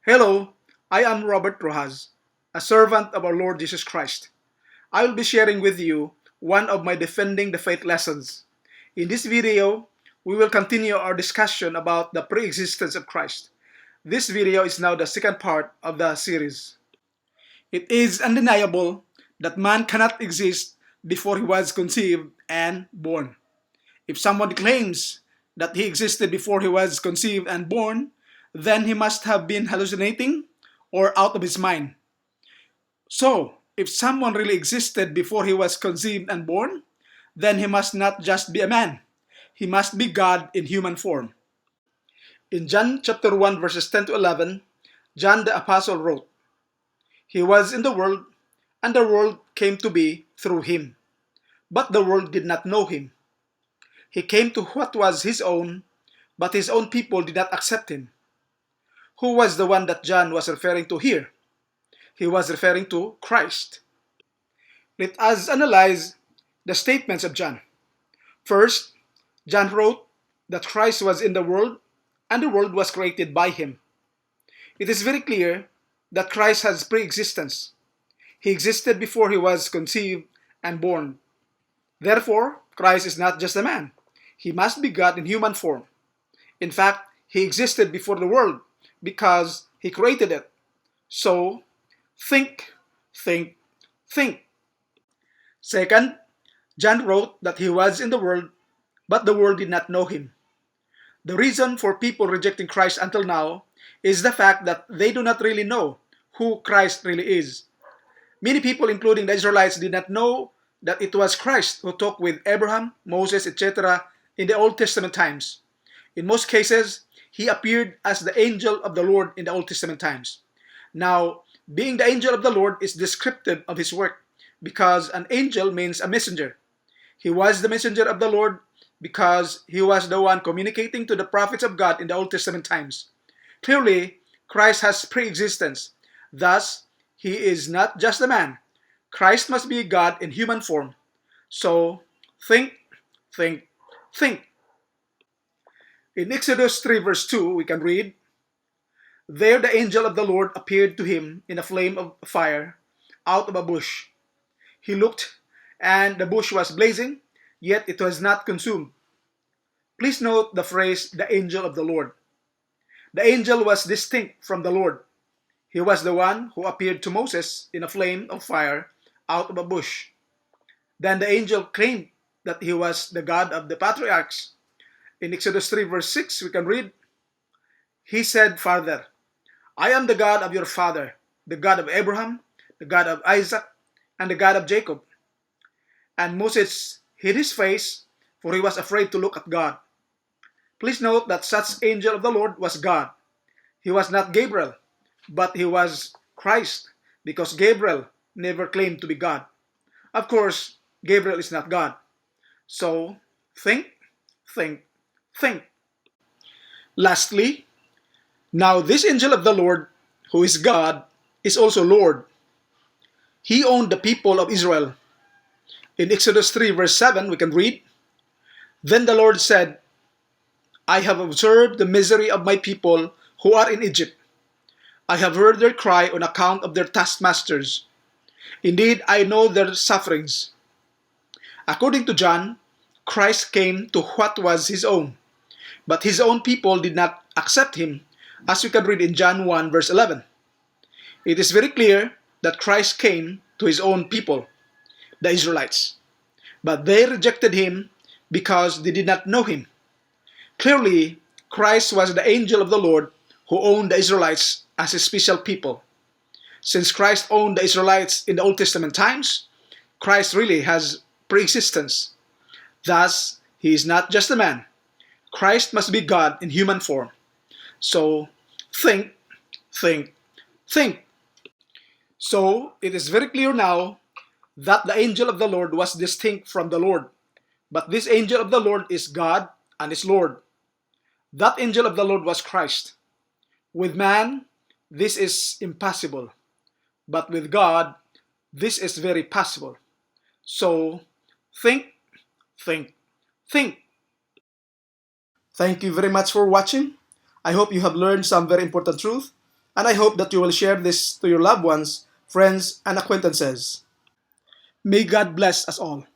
Hello, I am Robert Rojas, a servant of our Lord Jesus Christ. I will be sharing with you one of my Defending the Faith lessons. In this video, we will continue our discussion about the pre-existence of Christ. This video is now the second part of the series. It is undeniable that man cannot exist before he was conceived and born. If someone claims that he existed before he was conceived and born, then he must have been hallucinating or out of his mind. So, if someone really existed before he was conceived and born, then he must not just be a man. He must be God in human form. In John chapter 1 verses 10 to 11, John the apostle wrote, "He was in the world, and the world came to be through him. But the world did not know him. He came to what was his own, but his own people did not accept him." Who was the one that John was referring to here? He was referring to Christ. Let us analyze the statements of John. First, John wrote that Christ was in the world and the world was created by him. It is very clear that Christ has pre-existence. He existed before he was conceived and born. Therefore, Christ is not just a man. He must be God in human form. In fact, he existed before the world because he created it. So, think, think, think. Second, John wrote that he was in the world, but the world did not know him. The reason for people rejecting Christ until now is the fact that they do not really know who Christ really is. Many people, including the Israelites, did not know that it was Christ who talked with Abraham, Moses, etc. in the Old Testament times. In most cases, he appeared as the angel of the Lord in the Old Testament times. Now, being the angel of the Lord is descriptive of his work because an angel means a messenger. He was the messenger of the Lord because he was the one communicating to the prophets of God in the Old Testament times. Clearly, Christ has pre-existence. Thus, he is not just a man. Christ must be God in human form. So, think, think, think. In Exodus 3 verse 2, we can read, "There the angel of the Lord appeared to him in a flame of fire out of a bush. He looked, and the bush was blazing, yet it was not consumed." Please note the phrase, "the angel of the Lord." The angel was distinct from the Lord. He was the one who appeared to Moses in a flame of fire out of a bush. Then the angel claimed that he was the God of the patriarchs. In Exodus 3 verse 6, we can read, "He said further, I am the God of your father, the God of Abraham, the God of Isaac, and the God of Jacob." And Moses hid his face, for he was afraid to look at God. Please note that such angel of the Lord was God. He was not Gabriel, but he was Christ, because Gabriel never claimed to be God. Of course, Gabriel is not God. So, think, think, think. Lastly, now this angel of the Lord, who is God, is also Lord. He owned the people of Israel. In Exodus 3 verse 7, we can read, "Then the Lord said, I have observed the misery of my people who are in Egypt. I have heard their cry on account of their taskmasters. Indeed, I know their sufferings." According to John, Christ came to what was his own, but his own people did not accept him, as we can read in John 1 verse 11. It is very clear that Christ came to his own people, the Israelites, but they rejected him because they did not know him. Clearly, Christ was the angel of the Lord who owned the Israelites as a special people. Since Christ owned the Israelites in the Old Testament times, Christ really has pre-existence. Thus, he is not just a man. Christ must be God in human form. So, think, think, think. So, it is very clear now that the angel of the Lord was distinct from the Lord. But this angel of the Lord is God and is Lord. That angel of the Lord was Christ. With man, this is impossible. But with God, this is very possible. So, think, think, think. Thank you very much for watching. I hope you have learned some very important truth. and I hope that you will share this to your loved ones, friends, and acquaintances. May God bless us all.